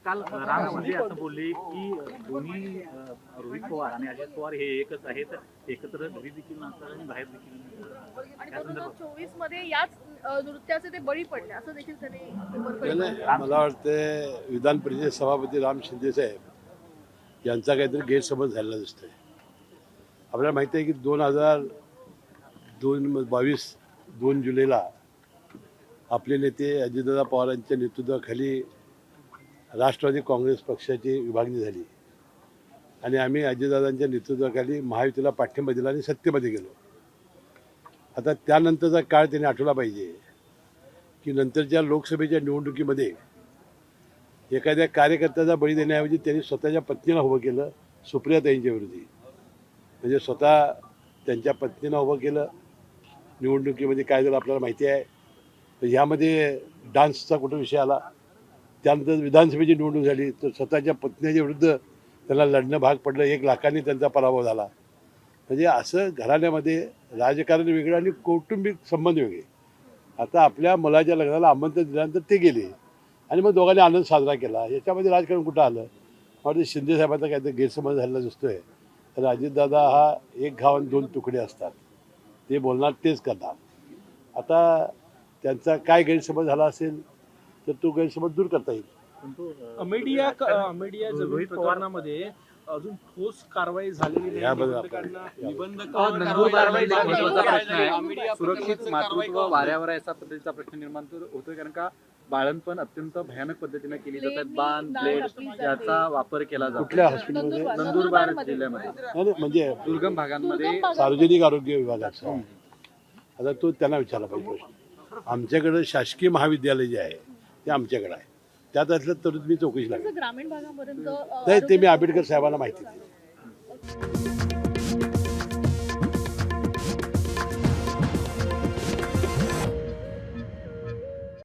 काल राम शिंदे असं बोलले की दोन्ही रोहित पवार आणि अजित पवार हे एकच आहेत, एकत्र घरी देखील नसतात आणि बाहेर देखील नसतात. आणि 2024 मध्ये याच नृत्याचे ते बळी पडले असं देखील त्यांनी मला वाटतं विधान परिषद सभापती राम शिंदे साहेब यांचा काहीतरी गैरसमज झालेला दिसतोय. आपल्याला माहिती आहे की 2022 2 जुलैला आपले नेते अजितदादा पवारांच्या नेतृत्वाखाली राष्ट्रवादी काँग्रेस पक्षाची विभागणी झाली आणि आम्ही अजितदादांच्या नेतृत्वाखाली महायुतीला पाठिंबा दिला आणि सत्तेमध्ये गेलो. आता त्यानंतरचा काळ त्यांनी आठवला पाहिजे की नंतरच्या लोकसभेच्या निवडणुकीमध्ये एखाद्या कार्यकर्त्याचा बळी देण्याऐवजी त्यांनी स्वतःच्या पत्नीला उभं केलं सुप्रियाताईंच्या विरोधी. म्हणजे स्वतः त्यांच्या पत्नीला उभं केलं. निवडणुकीमध्ये काय झालं आपल्याला माहिती आहे. तर ह्यामध्ये डान्सचा कुठं विषय आला. त्यानंतर विधानसभेची निवडणूक झाली तर स्वतःच्या पत्नीच्या विरुद्ध त्यांना लढणं भाग पडलं. 1 लाखांनी त्यांचा पराभव झाला. म्हणजे असं घराण्यामध्ये राजकारण वेगळं आणि कौटुंबिक संबंध वेगळे. आता आपल्या मुलाच्या लग्नाला आमंत्रण दिल्यानंतर ते गेले आणि मग दोघांनी आनंद साजरा केला. याच्यामध्ये राजकारण कुठं आलं. मला शिंदे साहेबांचा काहीतरी गैरसमज झालेला दिसतोय. तर अजितदादा हा एक घाव आणि 2 तुकडे असतात. ते बोलणार तेच करणार. आता त्यांचा काय गैरसमज झाला असेल तर तो गैरसमज दूर करता येईल. मीडिया जमीन प्रकरणामध्ये अजून ठोस कारवाई झालेली नाही. नंदुरबारमध्ये एक महत्त्वाचा प्रश्न आहे. सुरक्षित मातृत्व वाऱ्यावर आहे असा पद्धतीचा प्रश्न निर्माण होतोय, कारण का बाळंतपण अत्यंत भयानक पद्धतीने केली जातात. बाण ब्लेड याचा वापर केला जातो. कुठल्या हॉस्पिटलमध्ये? नंदुरबार जिल्ह्यामध्ये म्हणजे दुर्गम भागांमध्ये सार्वजनिक आरोग्य विभागाचा. आता तो त्यांना विचारला पाहिजे प्रश्न. आमच्याकडं शासकीय महाविद्यालय जे आहे ते आमच्याकडे आहे. त्यात असलं तर मी चौकशी लागेल. ग्रामीण भागापर्यंत ते मी आंबेडकर साहेबांना माहिती दिली.